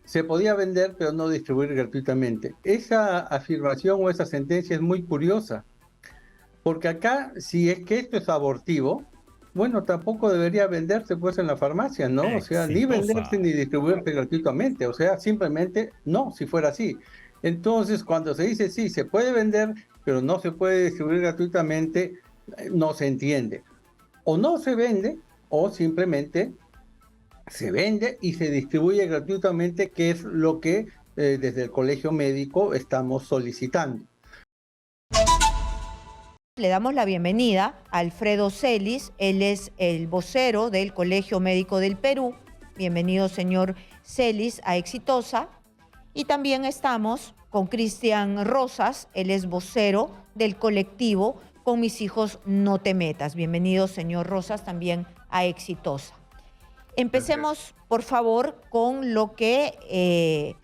se podía vender pero no distribuir gratuitamente. Esa afirmación o esa sentencia es muy curiosa, porque acá, si es que esto es abortivo, bueno, tampoco debería venderse pues en la farmacia, ¿no? O sea, ni venderse Exitosa. ni distribuirse gratuitamente, o sea, simplemente no, si fuera así. Entonces, cuando se dice sí, se puede vender, pero no se puede distribuir gratuitamente, no se entiende. O no se vende, o simplemente se vende y se distribuye gratuitamente, que es lo que desde el Colegio Médico estamos solicitando. Le damos la bienvenida a Alfredo Celis, él es el vocero del Colegio Médico del Perú. Bienvenido, señor Celis, a Exitosa. Y también estamos con Cristian Rosas, él es vocero del colectivo Con Mis Hijos No Te Metas. Bienvenido, señor Rosas, también a Exitosa. Empecemos, por favor, con lo que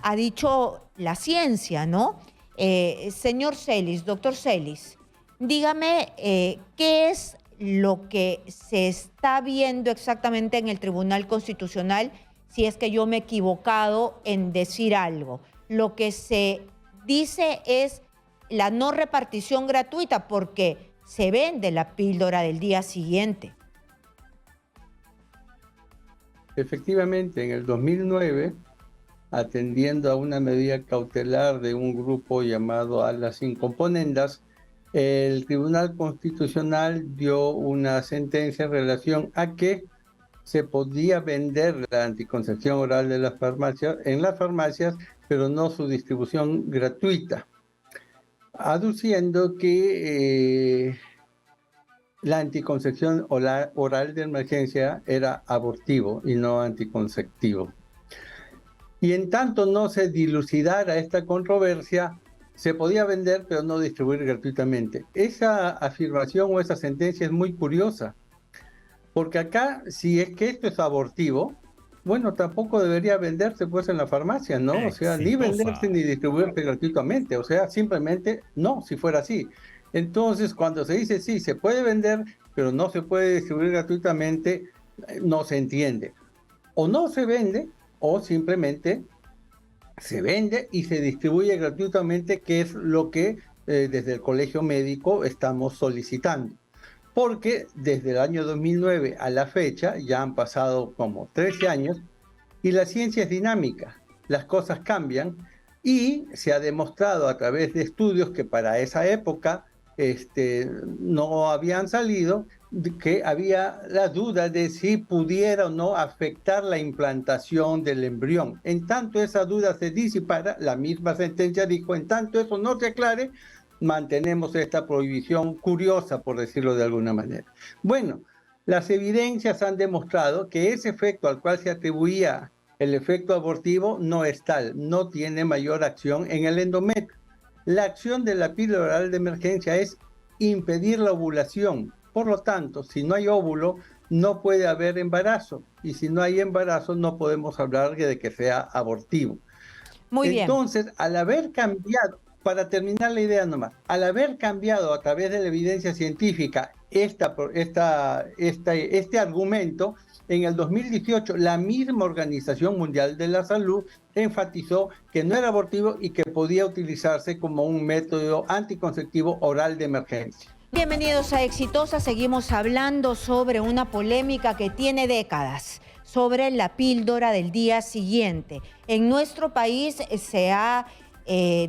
ha dicho la ciencia, ¿no? Señor Celis, doctor Celis, dígame qué es lo que se está viendo exactamente en el Tribunal Constitucional, si es que yo me he equivocado en decir algo. Lo que se dice es la no repartición gratuita porque se vende la píldora del día siguiente. Efectivamente, en el 2009, atendiendo a una medida cautelar de un grupo llamado Alas Incomponendas, el Tribunal Constitucional dio una sentencia en relación a que se podía vender la anticoncepción oral de las farmacias, en las farmacias, pero no su distribución gratuita, aduciendo que la anticoncepción oral de emergencia era abortivo y no anticonceptivo. Y en tanto no se dilucidara esta controversia, se podía vender pero no distribuir gratuitamente. Esa afirmación o esa sentencia es muy curiosa, porque acá, si es que esto es abortivo, bueno, tampoco debería venderse pues en la farmacia, ¿no? O sea, ni venderse Exitosa. ni distribuirse gratuitamente, o sea, simplemente no, si fuera así. Entonces, cuando se dice sí, se puede vender, pero no se puede distribuir gratuitamente, no se entiende. O no se vende, o simplemente se vende y se distribuye gratuitamente, que es lo que desde el Colegio Médico estamos solicitando. Porque desde el año 2009 a la fecha ya han pasado como 13 años y la ciencia es dinámica, las cosas cambian y se ha demostrado a través de estudios que para esa época no habían salido, que había la duda de si pudiera o no afectar la implantación del embrión. En tanto esa duda se disipara, la misma sentencia dijo, en tanto eso no se aclare, mantenemos esta prohibición curiosa, por decirlo de alguna manera. Bueno, las evidencias han demostrado que ese efecto al cual se atribuía el efecto abortivo no es tal, no tiene mayor acción en el endometrio. La acción de la píldora oral de emergencia es impedir la ovulación. Por lo tanto, si no hay óvulo, no puede haber embarazo. Y si no hay embarazo, no podemos hablar de que sea abortivo. Muy bien. Entonces, al haber cambiado, para terminar la idea nomás, al haber cambiado a través de la evidencia científica este argumento, en el 2018 la misma Organización Mundial de la Salud enfatizó que no era abortivo y que podía utilizarse como un método anticonceptivo oral de emergencia. Bienvenidos a Exitosa. Seguimos hablando sobre una polémica que tiene décadas, sobre la píldora del día siguiente. En nuestro país se ha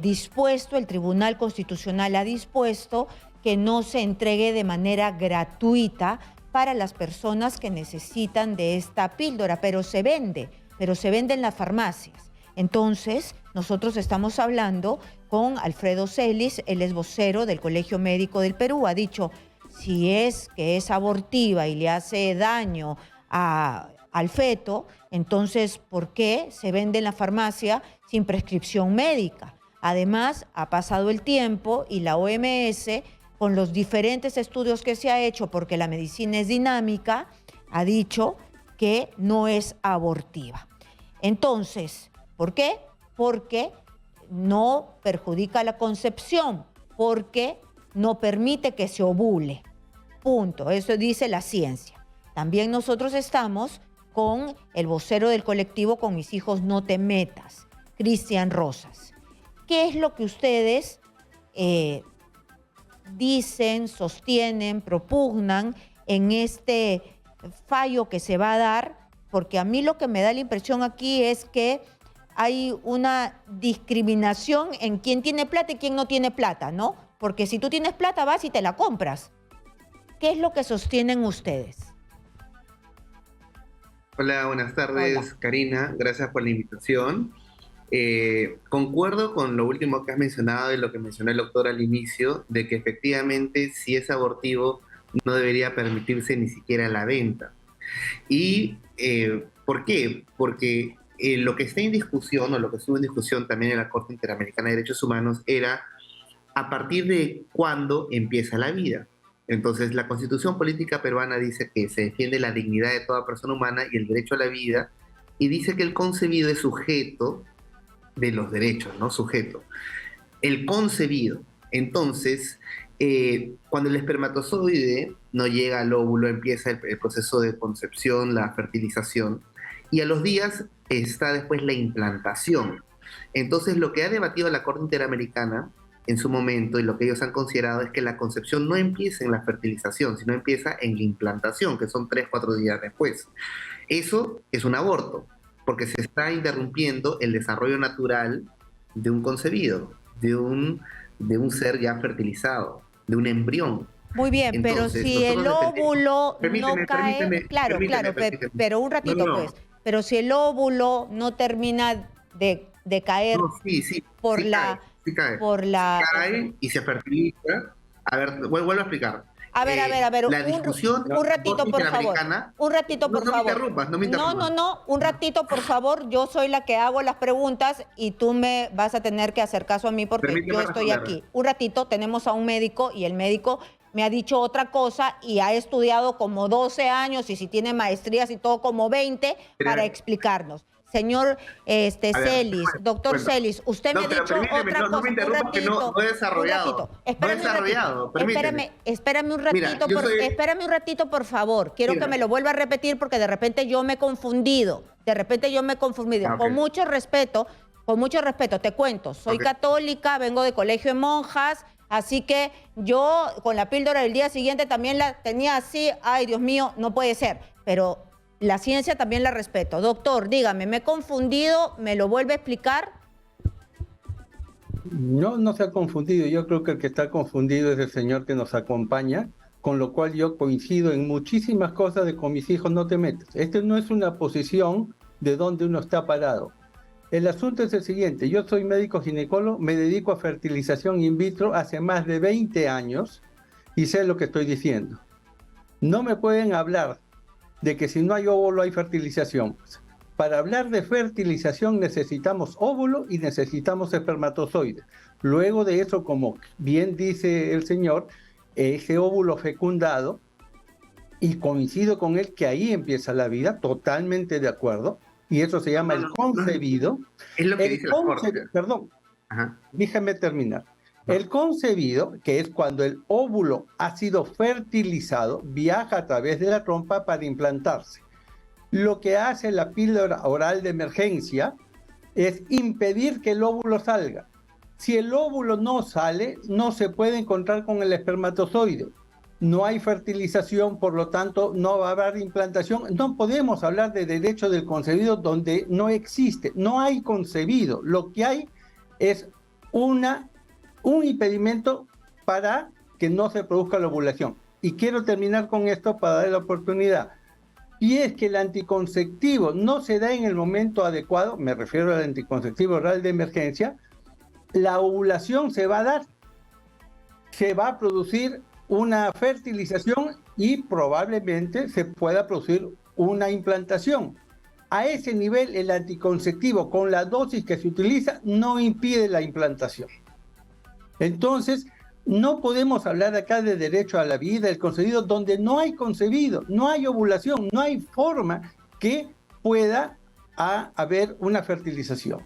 dispuesto, el Tribunal Constitucional ha dispuesto que no se entregue de manera gratuita para las personas que necesitan de esta píldora, pero se vende en las farmacias. Entonces, nosotros estamos hablando con Alfredo Celis, él es vocero del Colegio Médico del Perú, ha dicho, si es que es abortiva y le hace daño al feto, entonces, ¿por qué se vende en la farmacia sin prescripción médica? Además, ha pasado el tiempo y la OMS, con los diferentes estudios que se ha hecho, porque la medicina es dinámica, ha dicho que no es abortiva. Entonces, ¿por qué? Porque no perjudica la concepción, porque no permite que se ovule. Punto. Eso dice la ciencia. También nosotros estamos con el vocero del colectivo Con Mis Hijos No Te Metas, Cristian Rosas. ¿Qué es lo que ustedes dicen, sostienen, propugnan en este fallo que se va a dar? Porque a mí lo que me da la impresión aquí es que hay una discriminación en quién tiene plata y quién no tiene plata, ¿no? Porque si tú tienes plata, vas y te la compras. ¿Qué es lo que sostienen ustedes? Hola, buenas tardes, Hola. Karina. Gracias por la invitación. Concuerdo con lo último que has mencionado y lo que mencionó el doctor al inicio, de que efectivamente si es abortivo no debería permitirse ni siquiera la venta. ¿Y por qué? Porque lo que está en discusión, o lo que estuvo en discusión también en la Corte Interamericana de Derechos Humanos, era a partir de cuándo empieza la vida. Entonces, la Constitución Política Peruana dice que se defiende la dignidad de toda persona humana y el derecho a la vida, y dice que el concebido es sujeto de los derechos, ¿no? Sujeto. El concebido. Entonces, cuando el espermatozoide no llega al óvulo, empieza el proceso de concepción, la fertilización, y a los días está después la implantación. Entonces, lo que ha debatido la Corte Interamericana en su momento, y lo que ellos han considerado es que la concepción no empieza en la fertilización, sino empieza en la implantación, que son 3, 4 días después. Eso es un aborto, porque se está interrumpiendo el desarrollo natural de un concebido, de un ser ya fertilizado, de un embrión. Muy bien, Entonces, pero si el óvulo no cae, claro, permíteme. pero un ratito No. pues, pero si el óvulo no termina de caer No, sí, por sí la, cae. por la, Cae y se fertiliza. A ver, vuelvo a explicar. a ver, La discusión un ratito, por favor. Un ratito, por no me favor. interrumpas, no me interrumpas. No, un ratito, por favor. Yo soy la que hago las preguntas y tú me vas a tener que hacer caso a mí porque Permíteme yo estoy responder. aquí. Un ratito, tenemos a un médico y el médico me ha dicho otra cosa y ha estudiado como 12 años y si tiene maestrías y todo como 20 para explicarnos. Señor ver, Celis, doctor bueno. Celis, usted me ha pero dicho permíteme, otra cosa. no me interrumpas, que no he desarrollado. Un ratito. No he desarrollado, permíteme. Espérame un Mira, ratito, espérame un ratito, por favor. Quiero Mira. que me lo vuelva a repetir porque de repente yo me he confundido. Ok. Con mucho respeto, te cuento. Soy Ok. católica, vengo de colegio de monjas, así que yo con la píldora del día siguiente también la tenía así. Ay, Dios mío, no puede ser. Pero la ciencia también la respeto. Doctor, dígame, me he confundido, ¿me lo vuelve a explicar? No se ha confundido. Yo creo que el que está confundido es el señor que nos acompaña, con lo cual yo coincido en muchísimas cosas de Con Mis Hijos No Te Metas. Este no es una posición de donde uno está parado. El asunto es el siguiente. Yo soy médico ginecólogo, me dedico a fertilización in vitro hace más de 20 años y sé lo que estoy diciendo. No me pueden hablar de que si no hay óvulo hay fertilización. Para hablar de fertilización necesitamos óvulo y necesitamos espermatozoides. Luego de eso, como bien dice el señor, ese óvulo fecundado, y coincido con él que ahí empieza la vida, totalmente de acuerdo, y eso se llama el concebido. Es lo que dice la Corte. Perdón, Ajá. déjame terminar. El concebido, que es cuando el óvulo ha sido fertilizado, viaja a través de la trompa para implantarse. Lo que hace la píldora oral de emergencia es impedir que el óvulo salga. Si el óvulo no sale, no se puede encontrar con el espermatozoide. No hay fertilización, por lo tanto, no va a haber implantación. No podemos hablar de derecho del concebido donde no existe. No hay concebido. Lo que hay es un impedimento para que no se produzca la ovulación. Y quiero terminar con esto para dar la oportunidad. Y es que el anticonceptivo no se da en el momento adecuado, me refiero al anticonceptivo oral de emergencia, la ovulación se va a dar. Se va a producir una fertilización y probablemente se pueda producir una implantación. A ese nivel, el anticonceptivo, con la dosis que se utiliza, no impide la implantación. Entonces, no podemos hablar acá de derecho a la vida, el concebido, donde no hay concebido, no hay ovulación, no hay forma que pueda haber una fertilización.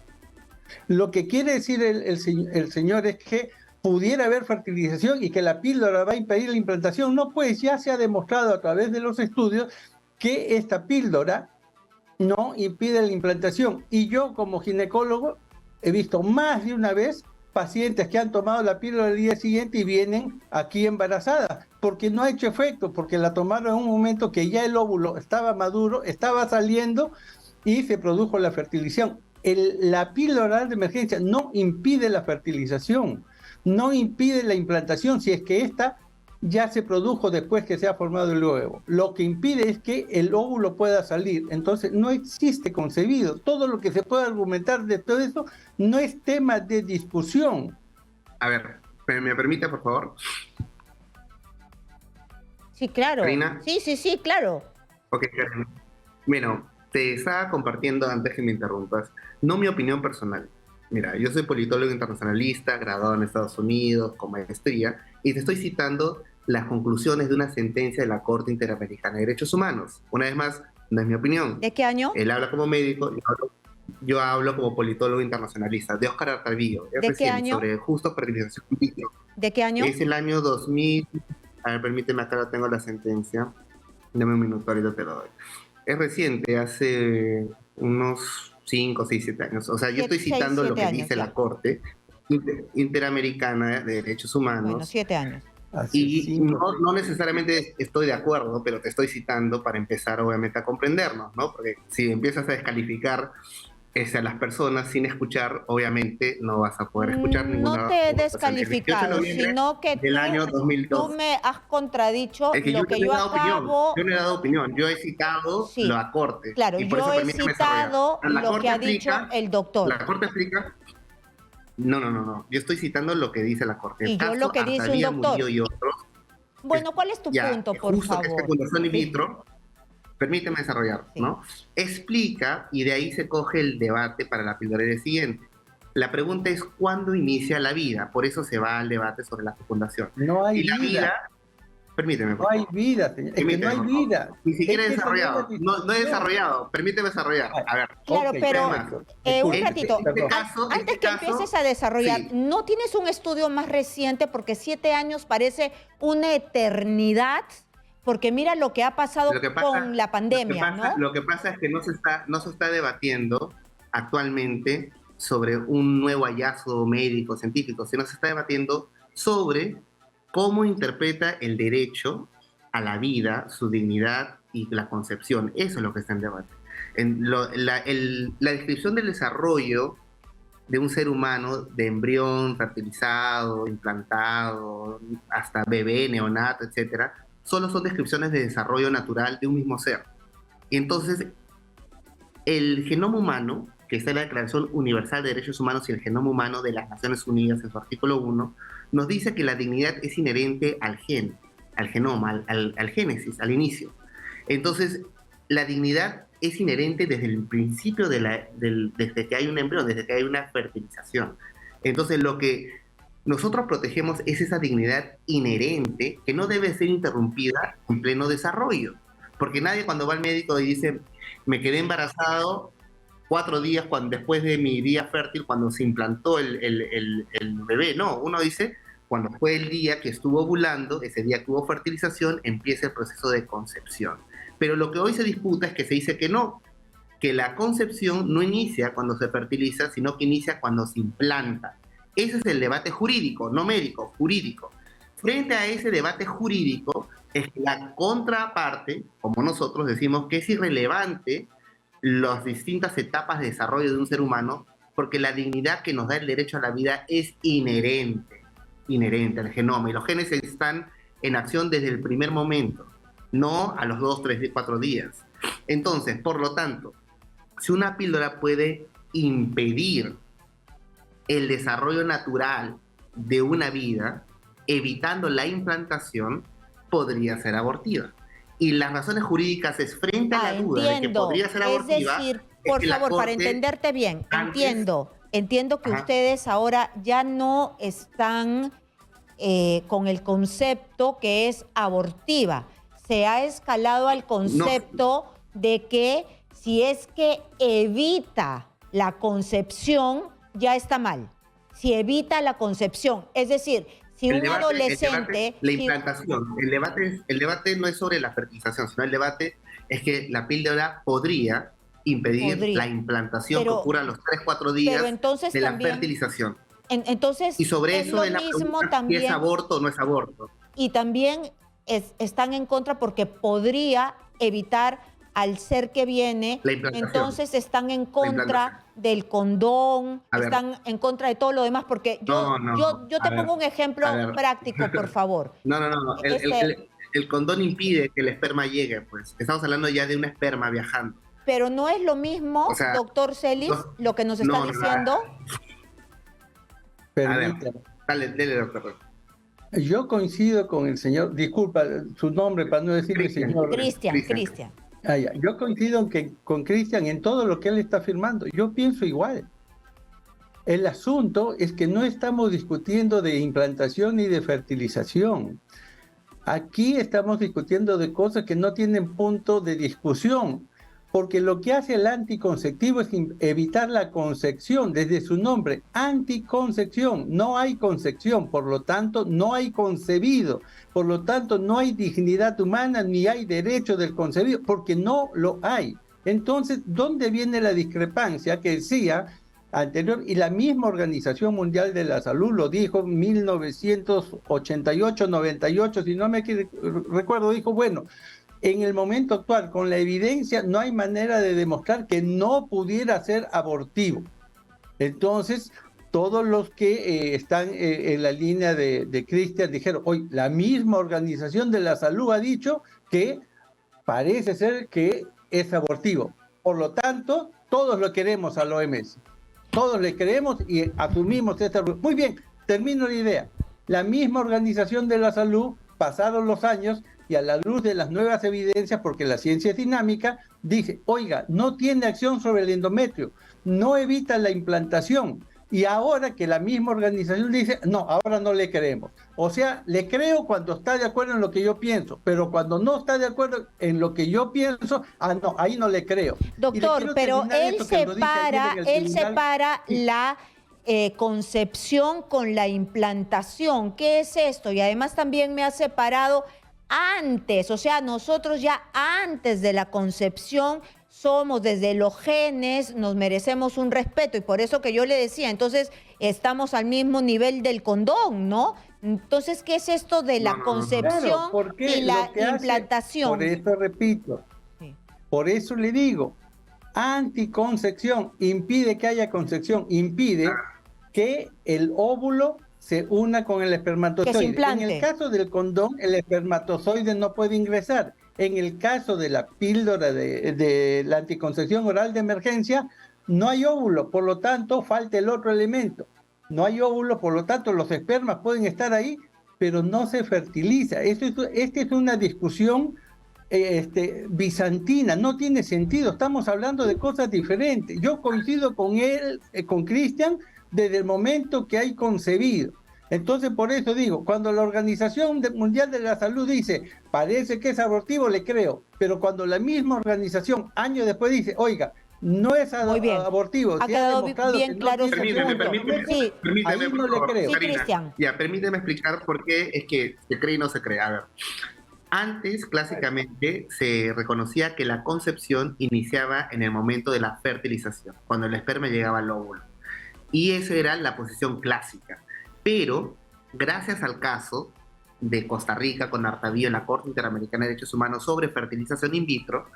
Lo que quiere decir el señor es que pudiera haber fertilización y que la píldora va a impedir la implantación. No, pues ya se ha demostrado a través de los estudios que esta píldora no impide la implantación. Y yo como ginecólogo he visto más de una vez pacientes que han tomado la píldora el día siguiente y vienen aquí embarazadas, porque no ha hecho efecto, porque la tomaron en un momento que ya el óvulo estaba maduro, estaba saliendo y se produjo la fertilización. La píldora oral de emergencia no impide la fertilización, no impide la implantación si es que esta ya se produjo después que se ha formado el huevo. Lo que impide es que el óvulo pueda salir. Entonces no existe concebido. Todo lo que se puede argumentar de todo eso no es tema de discusión. A ver, ¿me permite, por favor? Sí, claro. Karina. Sí, claro. Ok, Karina. Bueno, te estaba compartiendo antes que me interrumpas, no mi opinión personal. Mira, yo soy politólogo internacionalista, graduado en Estados Unidos, con maestría, y te estoy citando las conclusiones de una sentencia de la Corte Interamericana de Derechos Humanos. Una vez más, no es mi opinión. ¿De qué año? Él habla como médico, yo hablo como politólogo internacionalista, de Óscar Artavillo. ¿De qué año? Sobre justo fertilización in vitro. ¿De qué año? Es el año 2000. A ver, permíteme, acá tengo la sentencia. Dame un minuto, ahorita te lo doy. Es reciente, hace unos 5, 6, 7 años. O sea, yo estoy citando lo que dice la Corte Interamericana de Derechos Humanos. Bueno, 7 años. Y no necesariamente estoy de acuerdo, pero te estoy citando para empezar obviamente a comprendernos, ¿no? Porque si empiezas a descalificar a las personas sin escuchar, obviamente no vas a poder escuchar ninguna. No te he descalificado, sino que año 2002. tú me has contradicho es que lo que yo acabo... Yo no he dado opinión, yo he citado la Corte. Claro, y por yo eso he citado lo que ha dicho el doctor. La Corte explica... No. Yo estoy citando lo que dice la Corte. Y yo lo que dice un doctor. Y otros, bueno, ¿cuál es tu punto, por justo favor? Que es fecundación in vitro, permíteme desarrollar, ¿no? Explica, y de ahí se coge el debate para la píldora siguiente. La pregunta es ¿cuándo inicia la vida? Por eso se va al debate sobre la fecundación. No hay vida. Permíteme. No hay vida, señor. Es que no hay vida. Ni siquiera he desarrollado. No he desarrollado. Permíteme desarrollar. A ver. Claro, pero un ratito. Antes que caso, empieces a desarrollar, ¿no tienes un estudio más reciente? Porque 7 años parece una eternidad. Porque mira lo que ha pasado con la pandemia, ¿no? Lo que pasa es que no se está debatiendo actualmente sobre un nuevo hallazgo médico, científico, sino se está debatiendo sobre cómo interpreta el derecho a la vida, su dignidad y la concepción. Eso es lo que está en debate. La descripción del desarrollo de un ser humano, de embrión fertilizado, implantado, hasta bebé, neonato, etcétera, solo son descripciones de desarrollo natural de un mismo ser. Y entonces, el genoma humano, que está en la Declaración Universal de Derechos Humanos y el genoma humano de las Naciones Unidas en su artículo 1, nos dice que la dignidad es inherente al gen, al genoma, al génesis, al inicio. Entonces, la dignidad es inherente desde el principio, desde que hay un embrión, desde que hay una fertilización. Entonces, lo que nosotros protegemos es esa dignidad inherente que no debe ser interrumpida en pleno desarrollo. Porque nadie cuando va al médico y dice, me quedé embarazado 4 días después de mi día fértil, cuando se implantó el bebé. No, uno dice, cuando fue el día que estuvo ovulando, ese día que hubo fertilización, empieza el proceso de concepción. Pero lo que hoy se disputa es que se dice que no, que la concepción no inicia cuando se fertiliza, sino que inicia cuando se implanta. Ese es el debate jurídico, no médico, jurídico. Frente a ese debate jurídico, es que la contraparte, como nosotros decimos, que es irrelevante las distintas etapas de desarrollo de un ser humano, porque la dignidad que nos da el derecho a la vida es inherente al genoma, y los genes están en acción desde el primer momento, no a los 2, 3, 4 días. Entonces, por lo tanto, si una píldora puede impedir el desarrollo natural de una vida, evitando la implantación, podría ser abortiva. Y las razones jurídicas es frente a la duda de que podría ser abortiva. Es decir, por favor, para entenderte bien, entiendo que ustedes ahora ya no están con el concepto que es abortiva. Se ha escalado al concepto de que si es que evita la concepción, ya está mal. Si evita la concepción, es decir, si un adolescente... La implantación, el debate no es sobre la fertilización, sino el debate es que la píldora podría impedir Podría. la implantación Pero- que ocurra a los 3-4 días pero entonces de la también- fertilización. Entonces, Y sobre es eso lo es la mismo pregunta, si es también, aborto o no es aborto. y también están en contra porque podría evitar al ser que viene, La implantación. entonces están en implantación. contra del condón, A ver. están en contra de todo lo demás, porque No, yo a te ver, pongo un ejemplo a ver. práctico, por favor. No. El condón impide que el esperma llegue, pues. Estamos hablando ya de un esperma viajando. Pero no es lo mismo, O sea, doctor Celis, no- lo que nos está no, diciendo. A ver, Permítame. dale, doctor. Yo coincido con el señor, disculpa su nombre para no decirle Cristian. señor. Cristian. Ya. Yo coincido con Cristian en todo lo que él está afirmando. Yo pienso igual. El asunto es que no estamos discutiendo de implantación ni de fertilización. Aquí estamos discutiendo de cosas que no tienen punto de discusión, porque lo que hace el anticonceptivo es evitar la concepción, desde su nombre, anticoncepción. No hay concepción, por lo tanto, no hay concebido, por lo tanto, no hay dignidad humana ni hay derecho del concebido, porque no lo hay. Entonces, ¿dónde viene la discrepancia que decía anterior? Y la misma Organización Mundial de la Salud lo dijo en 1988-98, si no me recuerdo, dijo, bueno, en el momento actual, con la evidencia, no hay manera de demostrar que no pudiera ser abortivo. Entonces, todos los que están en la línea de Cristian dijeron, hoy la misma Organización de la Salud ha dicho que parece ser que es abortivo. Por lo tanto, todos lo queremos al OMS. Todos le creemos y asumimos esta... Muy bien, termino la idea. La misma Organización de la Salud, pasaron los años, y a la luz de las nuevas evidencias, porque la ciencia es dinámica, dice, oiga, no tiene acción sobre el endometrio, no evita la implantación. Y ahora que la misma organización dice, no, ahora no le creemos. O sea, le creo cuando está de acuerdo en lo que yo pienso, pero cuando no está de acuerdo en lo que yo pienso, no, ahí no le creo. Doctor, pero él separa la concepción con la implantación. ¿Qué es esto? Y además también me ha separado antes, o sea, nosotros ya antes de la concepción somos desde los genes, nos merecemos un respeto, y por eso que yo le decía, entonces estamos al mismo nivel del condón, ¿no? Entonces, ¿qué es esto de la concepción y la implantación? Por eso repito, por eso le digo, anticoncepción impide que haya concepción, impide que el óvulo se una con el espermatozoide. En el caso del condón, el espermatozoide no puede ingresar. En el caso de la píldora de la anticoncepción oral de emergencia, no hay óvulo, por lo tanto, falta el otro elemento. No hay óvulo, por lo tanto, los espermas pueden estar ahí, pero no se fertiliza. Esta es una discusión bizantina, no tiene sentido. Estamos hablando de cosas diferentes. Yo coincido con él, con Cristian, desde el momento que hay concebido. Entonces, por eso digo, cuando la Organización Mundial de la Salud dice, parece que es abortivo, le creo, pero cuando la misma organización, años después, dice, oiga, no es abortivo, ha quedado bien claro su punto. Permíteme, no le creo. Sí, Cristian. Ya, permíteme explicar por qué es que se cree y no se cree. A ver, antes, clásicamente, se reconocía que la concepción iniciaba en el momento de la fertilización, cuando el esperma llegaba al óvulo. Y esa era la posición clásica. Pero, gracias al caso de Costa Rica con Artavío en la Corte Interamericana de Derechos Humanos sobre fertilización in vitro,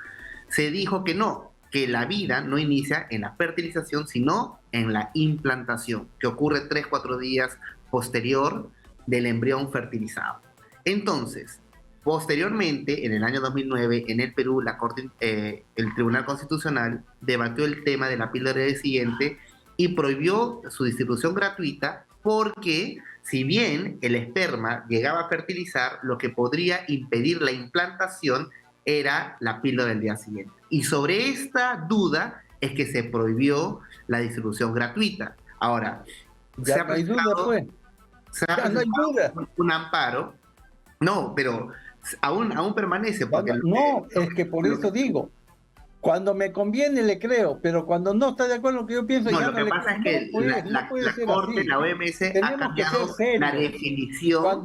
se dijo que no, que la vida no inicia en la fertilización, sino en la implantación, que ocurre 3-4 días posterior del embrión fertilizado. Entonces, posteriormente, en el año 2009, en el Perú, el Tribunal Constitucional debatió el tema de la píldora siguiente y prohibió su distribución gratuita, porque si bien el esperma llegaba a fertilizar, lo que podría impedir la implantación era la píldora del día siguiente. Y sobre esta duda es que se prohibió la distribución gratuita. Ahora, ya no hay duda, pues. Ya no hay duda. Un amparo. No, pero aún permanece. Porque es que por eso digo, cuando me conviene le creo, pero cuando no está de acuerdo con lo que yo pienso... No, lo que pasa es que la Corte, la OMS, ha cambiado la definición.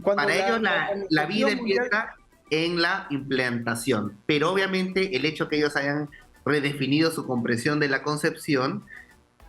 Para ellos la vida empieza en la implantación, pero obviamente el hecho que ellos hayan redefinido su comprensión de la concepción,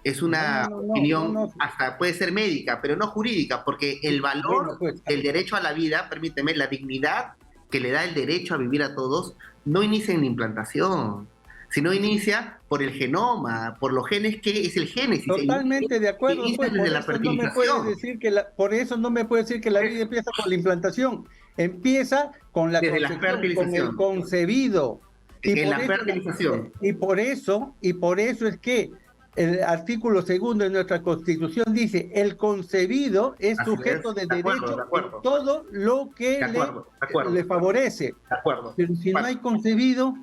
es una No, opinión no. hasta puede ser médica, pero no jurídica, porque el Bueno, valor pues, del derecho a la vida, permíteme, la dignidad que le da el derecho a vivir a todos, no inicia en la implantación, sino inicia por el genoma, por los genes, que es el génesis. totalmente de acuerdo, Inicia pues, desde por la eso no me puedes fertilización, decir por eso no me puedes decir que la vida empieza con la implantación, empieza con la desde la concepción, con el fertilización, concebido. en la fertilización. Y por eso es que el artículo 2 de nuestra Constitución dice: el concebido es Así sujeto es, de de acuerdo, derecho de en acuerdo. todo lo que De acuerdo, de acuerdo. le favorece. De acuerdo. Pero si no Bueno, hay concebido,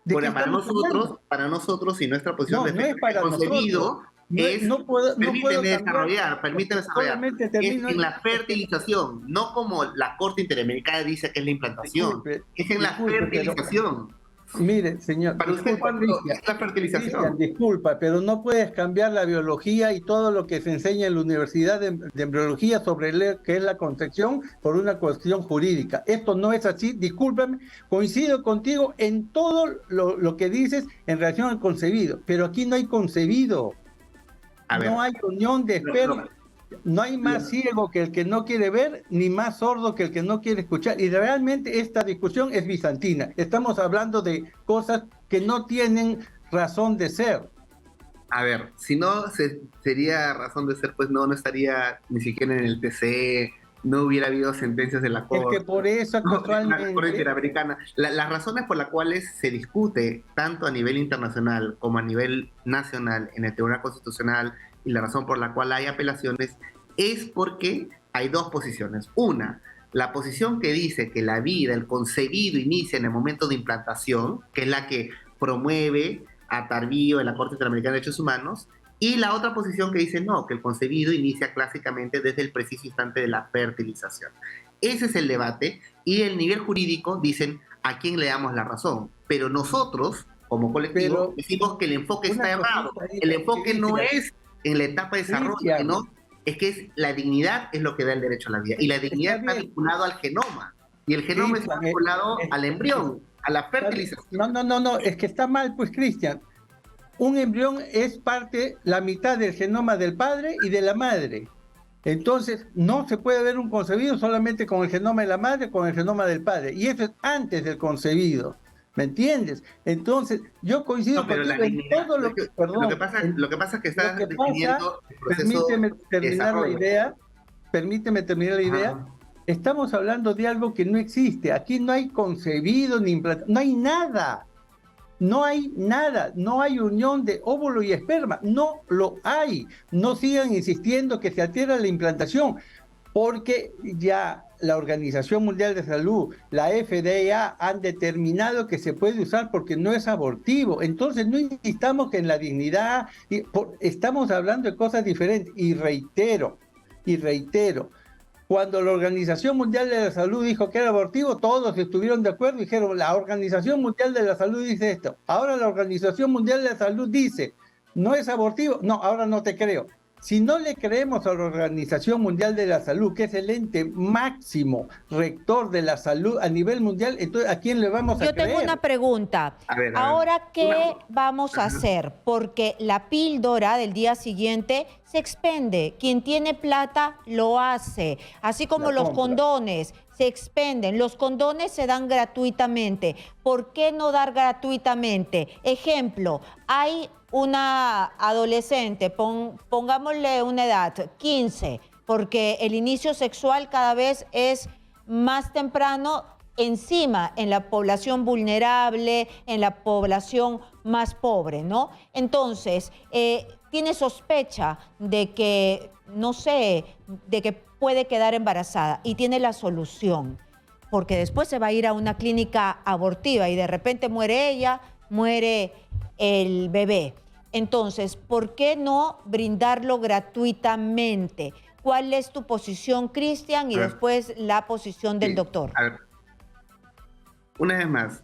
¿de qué bueno, estamos hablando? para nosotros y nuestra posición No, de no es defensa, el para nosotros. concebido es, No puedo cambiar. permíteme desarrollar, Solamente es termino. en la fertilización, no como la Corte Interamericana dice que es la implantación, es en la fertilización. Mire, señor, Para usted, disculpa, ¿cuándo Cristian. es la fertilización? Cristian, disculpa, pero no puedes cambiar la biología y todo lo que se enseña en la Universidad de Embriología sobre qué es la concepción por una cuestión jurídica. Esto no es así, discúlpame, coincido contigo en todo lo que dices en relación al concebido, pero aquí no hay concebido, A ver, no hay unión de esperma. No hay más ciego que el que no quiere ver, ni más sordo que el que no quiere escuchar. Y realmente esta discusión es bizantina. Estamos hablando de cosas que no tienen razón de ser. a ver, si no sería razón de ser, pues no estaría ni siquiera en el TC, no hubiera habido sentencias de la Es Corte. que por eso No, la Corte actualmente... Interamericana. Las razones por las cuales se discute tanto a nivel internacional como a nivel nacional en el Tribunal Constitucional, y la razón por la cual hay apelaciones, es porque hay dos posiciones. Una, la posición que dice que la vida, el concebido, inicia en el momento de implantación, que es la que promueve a Tarbío en la Corte Interamericana de Derechos Humanos, y la otra posición que dice no, que el concebido inicia clásicamente desde el preciso instante de la fertilización. Ese es el debate, y el nivel jurídico dicen a quién le damos la razón, pero nosotros, como colectivo, decimos que el enfoque está errado. El enfoque no es en la etapa de desarrollo, sino es que es la dignidad es lo que da el derecho a la vida, y la dignidad está vinculado al genoma, y el genoma está vinculado al embrión, a la fertilización. No, es que está mal, pues, Cristian. Un embrión es parte, la mitad del genoma del padre y de la madre. Entonces, no se puede ver un concebido solamente con el genoma de la madre, con el genoma del padre. Y eso es antes del concebido. ¿Me entiendes? Entonces, yo coincido contigo en todo lo que... Perdón, lo que pasa es que estás definiendo el proceso. Permíteme terminar la idea. Estamos hablando de algo que no existe. Aquí no hay concebido ni implantado. No hay nada. No hay nada. No hay unión de óvulo y esperma. No lo hay. No sigan insistiendo que se altera la implantación, porque ya la Organización Mundial de Salud, la FDA, han determinado que se puede usar porque no es abortivo. Entonces no insistamos en la dignidad, estamos hablando de cosas diferentes. Y reitero, cuando la Organización Mundial de la Salud dijo que era abortivo, todos estuvieron de acuerdo y dijeron: la Organización Mundial de la Salud dice esto. Ahora la Organización Mundial de la Salud dice: no es abortivo. No, ahora no te creo. Si no le creemos a la Organización Mundial de la Salud, que es el ente máximo rector de la salud a nivel mundial, entonces ¿a quién le vamos a creer? Yo tengo una pregunta. Ahora, ¿qué vamos a hacer? Porque la píldora del día siguiente se expende. Quien tiene plata lo hace. Así como los condones se expenden. Los condones se dan gratuitamente. ¿Por qué no dar gratuitamente? Ejemplo, hay una adolescente, pongámosle una edad, 15, porque el inicio sexual cada vez es más temprano, encima en la población vulnerable, en la población más pobre, ¿no? Entonces, tiene sospecha de que, no sé, de que puede quedar embarazada y tiene la solución, porque después se va a ir a una clínica abortiva y de repente muere ella, muere el bebé. Entonces, ¿por qué no brindarlo gratuitamente? ¿Cuál es tu posición, Cristian? Y después la posición del doctor. A ver, una vez más,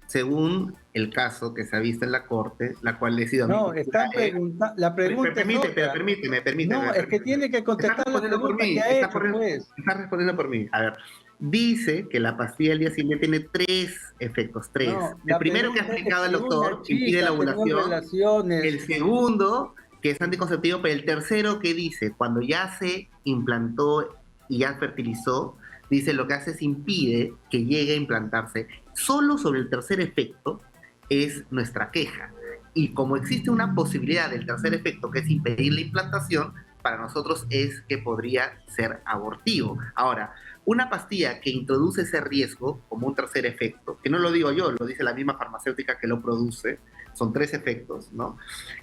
según el caso que se ha visto en la Corte, la cual he sido... No, está preguntando... La pregunta permíteme. No, es que tiene que contestar la pregunta que ha hecho, pues. Está respondiendo por mí. A ver, dice que la pastilla del día siguiente tiene 3 efectos, 3. No, El la primero que ha pregunta es explicado el si doctor, una impide la chica tenía ovulación. relaciones. El segundo, que es anticonceptivo, pero el tercero que dice, cuando ya se implantó y ya fertilizó, dice lo que hace es impide que llegue a implantarse. Solo sobre el tercer efecto es nuestra queja. Y como existe una posibilidad del tercer efecto, que es impedir la implantación, para nosotros es que podría ser abortivo. Ahora, una pastilla que introduce ese riesgo como un tercer efecto, que no lo digo yo, lo dice la misma farmacéutica que lo produce, son 3 efectos, ¿no?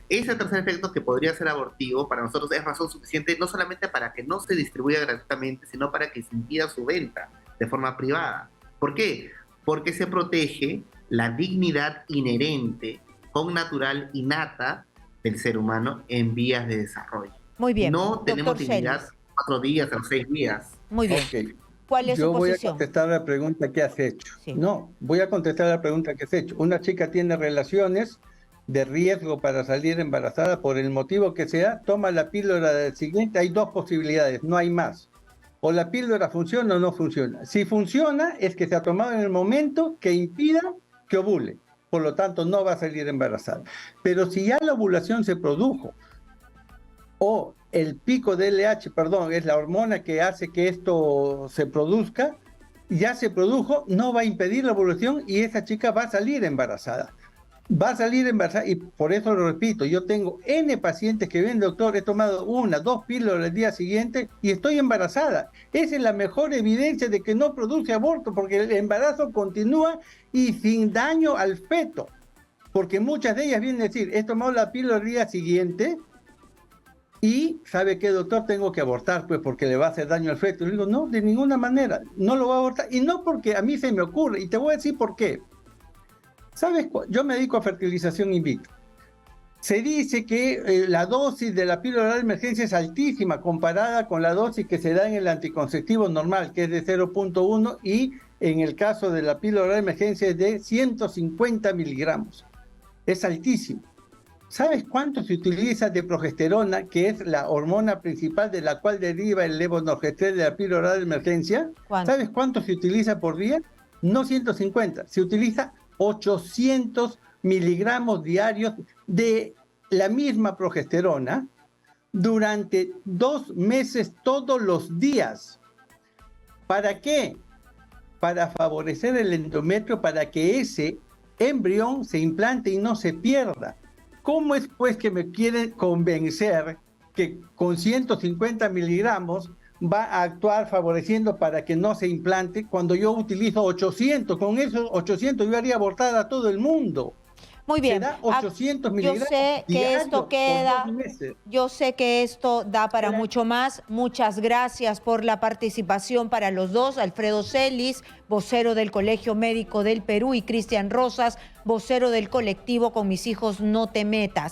Ese tercer efecto que podría ser abortivo, para nosotros es razón suficiente no solamente para que no se distribuya gratuitamente, sino para que se impida su venta de forma privada. ¿Por qué? Porque se protege la dignidad inherente, connatural, innata del ser humano en vías de desarrollo. Muy bien, No tenemos doctor dignidad Celis. 4 días o 6 días. Muy bien. Ok. ¿Cuál es su Yo voy a posición? contestar la pregunta que has hecho. Sí. No, voy a contestar la pregunta que has hecho. Una chica tiene relaciones de riesgo para salir embarazada por el motivo que sea, toma la píldora del siguiente. Hay 2 posibilidades, no hay más. O la píldora funciona o no funciona. Si funciona, es que se ha tomado en el momento que impida que ovule. Por lo tanto, no va a salir embarazada. Pero si ya la ovulación se produjo, o el pico de LH, perdón, es la hormona que hace que esto se produzca, ya se produjo, no va a impedir la ovulación y esa chica va a salir embarazada. Va a salir embarazada y por eso lo repito, yo tengo N pacientes que ven, doctor, he tomado 1, 2 píldoras el día siguiente y estoy embarazada. Esa es la mejor evidencia de que no produce aborto porque el embarazo continúa y sin daño al feto. Porque muchas de ellas vienen a decir, he tomado la píldora el día siguiente y ¿sabe qué, doctor? Tengo que abortar, pues porque le va a hacer daño al feto. Y le digo, no, de ninguna manera, no lo va a abortar. Y no porque a mí se me ocurre, y te voy a decir por qué. ¿Sabes? Yo me dedico a fertilización in vitro. Se dice que la dosis de la píldora de emergencia es altísima comparada con la dosis que se da en el anticonceptivo normal, que es de 0.1, y en el caso de la píldora de emergencia es de 150 miligramos. Es altísimo. ¿Sabes cuánto se utiliza de progesterona, que es la hormona principal de la cual deriva el levonorgestrel de la píldora de emergencia? ¿Cuánto? ¿Sabes cuánto se utiliza por día? No 150, se utiliza 800 miligramos diarios de la misma progesterona durante 2 meses todos los días. ¿Para qué? Para favorecer el endometrio, para que ese embrión se implante y no se pierda. ¿Cómo es pues que me quieren convencer que con 150 miligramos va a actuar favoreciendo para que no se implante cuando yo utilizo 800? Con esos 800 yo haría abortar a todo el mundo. Muy bien. Se da 800 miligramos Yo sé que diarios esto por queda, 2 meses. yo sé que esto da para Claro. mucho más. Muchas gracias por la participación para los dos. Alfredo Celis, vocero del Colegio Médico del Perú, y Cristian Rosas, vocero del colectivo Con Mis Hijos No Te Metas.